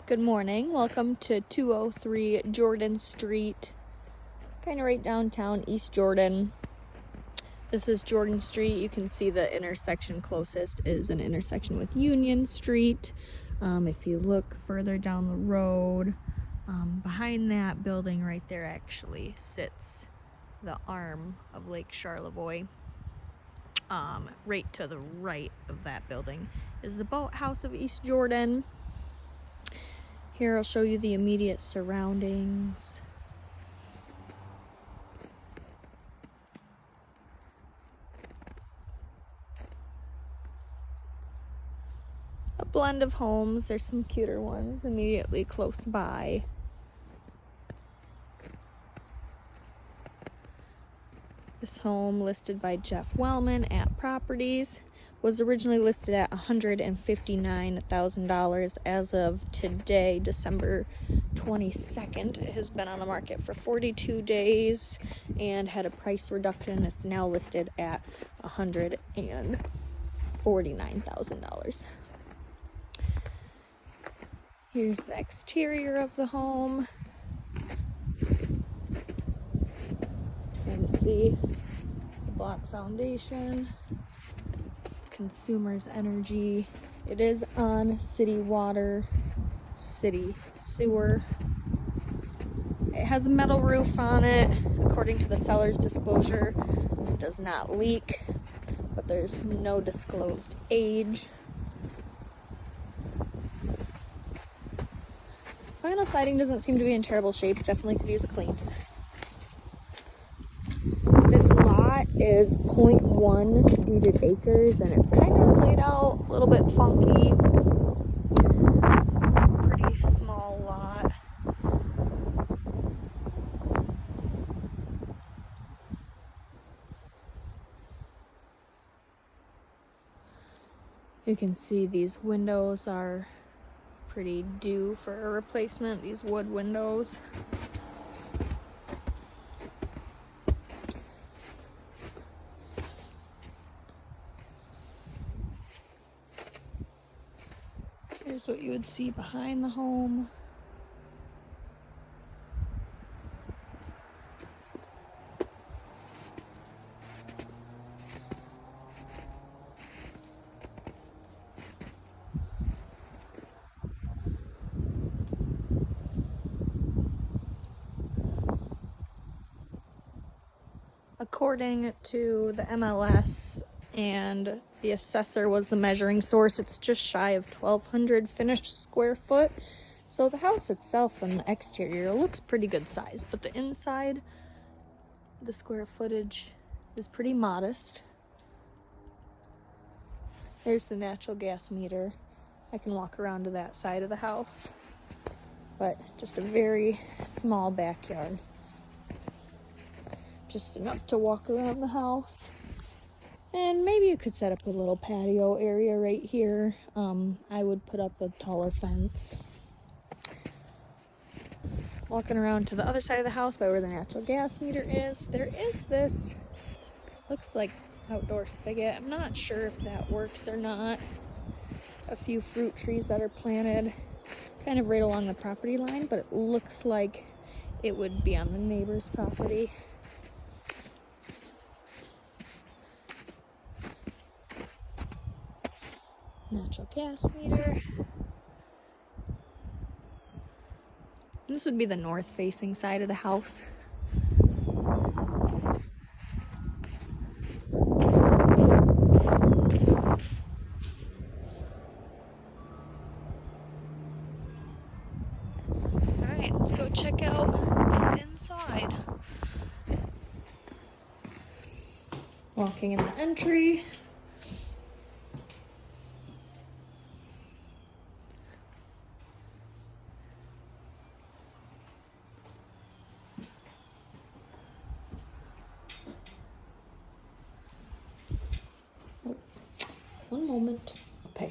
Good morning. Welcome to 203 Jordan Street, kind of right downtown East Jordan. This is Jordan Street. You can see the intersection closest is an intersection with Union Street. If you look further down the road, behind that building right there actually sits the arm of Lake Charlevoix. Right to the right of that building is the boathouse of East Jordan. Here I'll show you the immediate surroundings. A blend of homes. There's some cuter ones immediately close by. This home, listed by Jeff Wellman at Properties, was originally listed at $159,000. As of today, December 22nd, it has been on the market for 42 days and had a price reduction. It's now listed at $149,000. Here's the exterior of the home. You can see the block foundation, Consumers Energy. It is on city water, city sewer. It has a metal roof on it. According to the seller's disclosure, it does not leak, but there's no disclosed age. Vinyl siding doesn't seem to be in terrible shape. Definitely could use a clean. This lot is 0.1 deeded acres, and it's kind of laid out a little bit funky. It's a pretty small lot. You can see these windows are pretty due for a replacement, these wood windows. Here's what you would see behind the home. According to the MLS and the assessor was the measuring source, it's just shy of 1,200 finished square foot. So the house itself from the exterior looks pretty good size, but the inside, the square footage is pretty modest. There's the natural gas meter. I can walk around to that side of the house, but just a very small backyard. Just enough to walk around the house. And maybe you could set up a little patio area right here. I would put up a taller fence. Walking around to the other side of the house by where the natural gas meter is, there is this, looks like outdoor spigot. I'm not sure if that works or not. A few fruit trees that are planted kind of right along the property line, but it looks like it would be on the neighbor's property. Natural gas meter. This would be the north facing side of the house. Alright, let's go check out inside. Walking in the entry. One moment. Okay.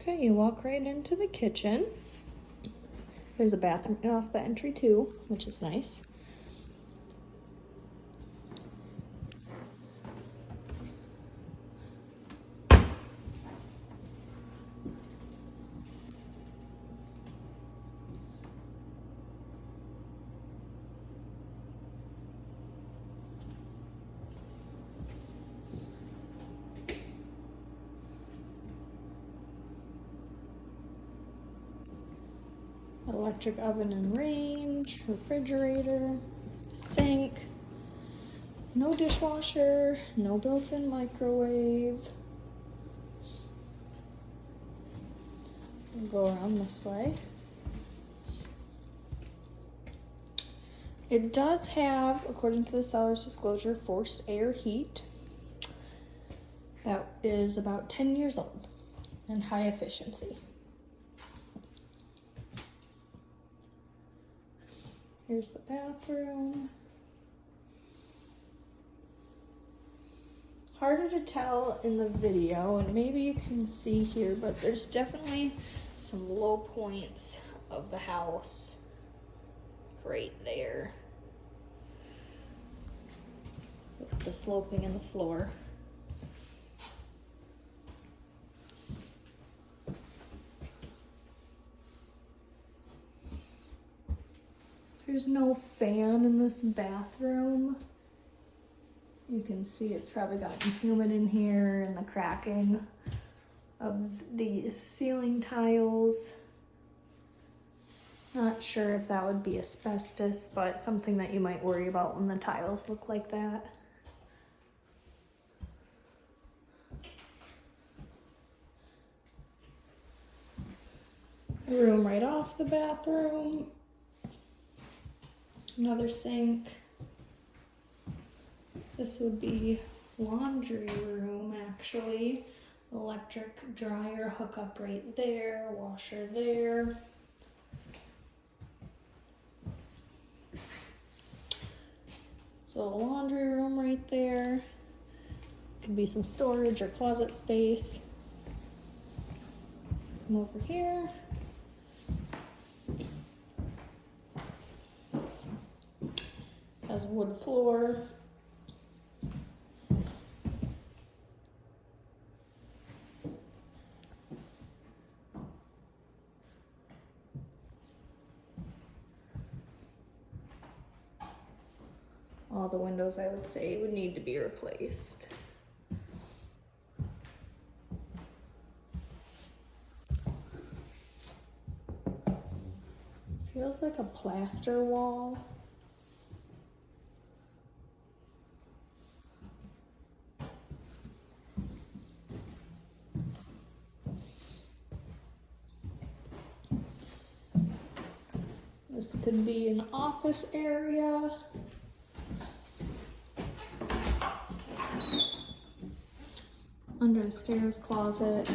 Okay, you walk right into the kitchen. There's a bathroom off the entry too, which is nice. electric oven and range, refrigerator, sink, no dishwasher, no built-in microwave. We'll go around this way. It does have, according to the seller's disclosure, forced air heat. That is about 10 years old and high efficiency. Here's the bathroom. Harder to tell in the video, and maybe you can see here, but there's definitely some low points of the house right there with the sloping in the floor. There's no fan in this bathroom. You can see it's probably gotten humid in here and the cracking of these ceiling tiles. Not sure if that would be asbestos, but something that you might worry about when the tiles look like that. A room right off the bathroom. Another sink. This would be laundry room actually. Electric dryer hookup right there, washer there. So a laundry room right there. Could be some storage or closet space. Come over here. Has wood floor. All the windows, I would say, would need to be replaced. Feels like a plaster wall. This could be an office area. Under the stairs, closet.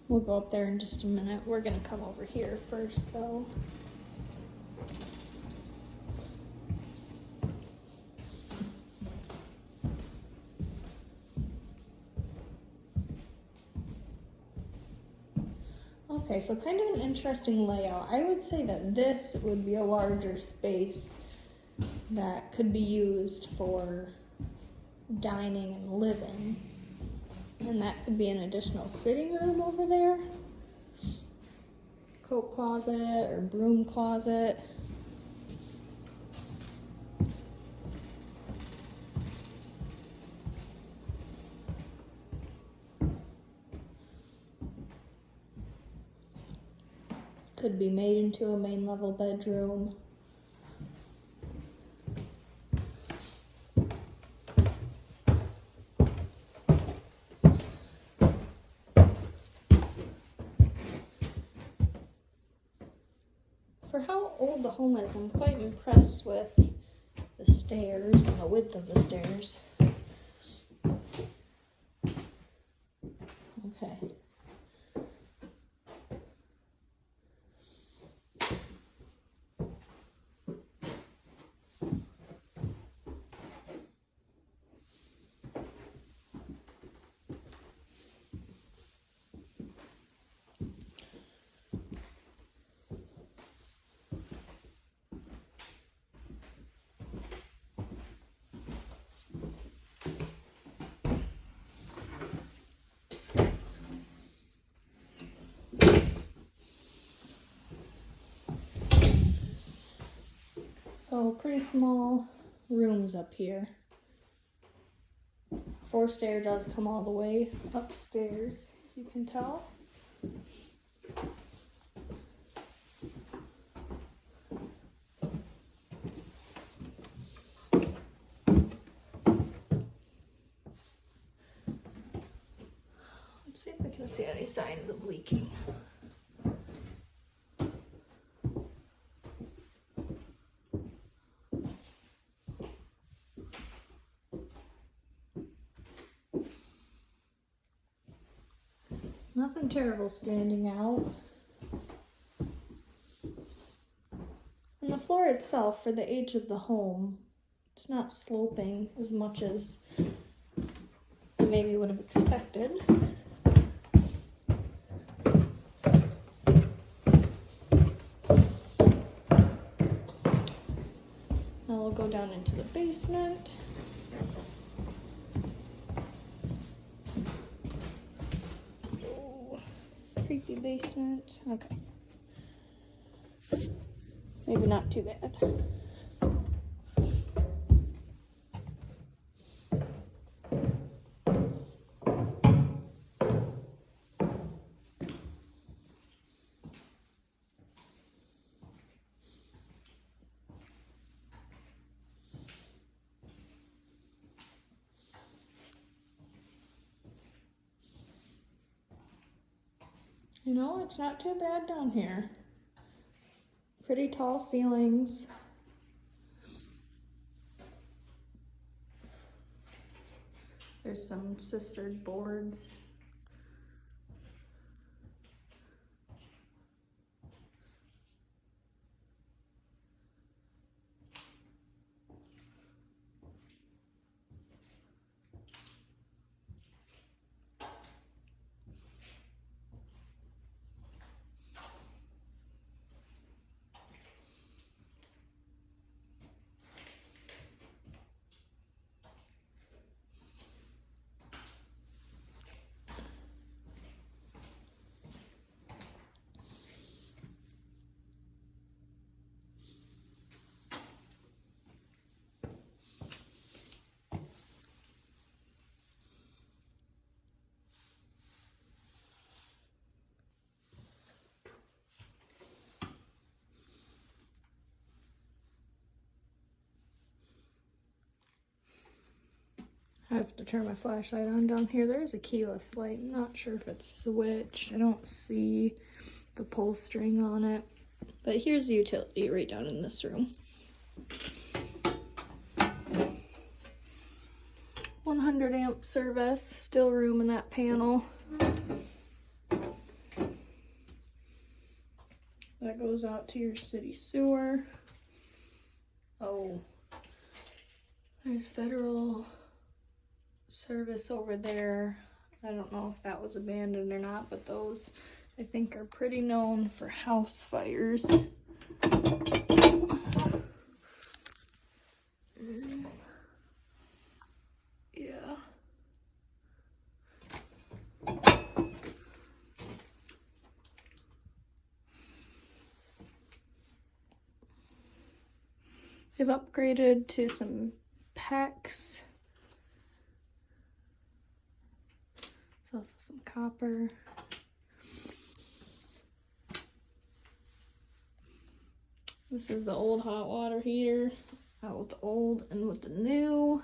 We'll go up there in just a minute. We're gonna come over here first though. Okay, so kind of an interesting layout. I would say that this would be a larger space that could be used for dining and living. And that could be an additional sitting room over there. Coat closet or broom closet. Could be made into a main level bedroom. For how old the home is, I'm quite impressed with the stairs and the width of the stairs. Okay. So pretty small rooms up here. Forced air does come all the way upstairs. so you can tell. Let's see if I can see any signs of leaking. Nothing terrible standing out. And the floor itself, for the age of the home, it's not sloping as much as I maybe would have expected. Now we'll go down into the basement. Creepy basement. Okay. Maybe not too bad. You know, it's not too bad down here. Pretty tall ceilings. There's some sistered boards. I have to turn my flashlight on down here. There is a keyless light. I'm not sure if it's switched. I don't see the pull string on it. But here's the utility right down in this room. 100 amp service, still room in that panel. That goes out to your city sewer. Oh, there's federal service over there. I don't know if that was abandoned or not, but those I think are pretty known for house fires. Yeah. They've upgraded to some PEX. There's also some copper. This is the old hot water heater. Out with the old and with the new.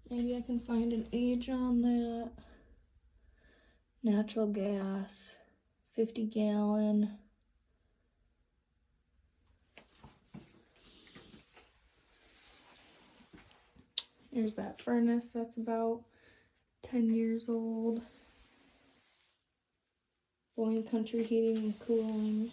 Maybe I can find an age on that. Natural gas, 50 gallon. Here's that furnace that's about 10 years old. Boyne Country Heating and Cooling.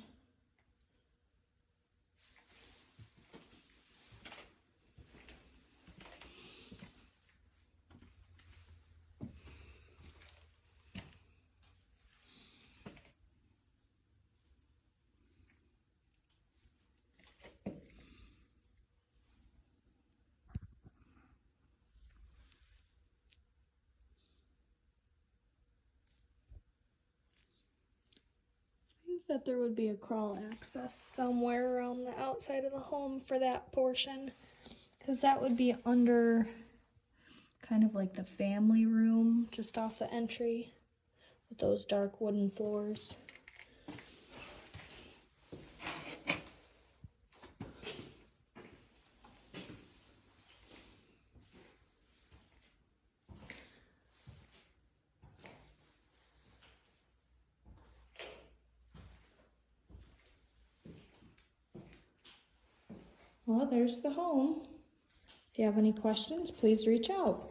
That there would be a crawl access somewhere around the outside of the home for that portion, because that would be under kind of like the family room just off the entry with those dark wooden floors. Well, there's the home. If you have any questions, please reach out.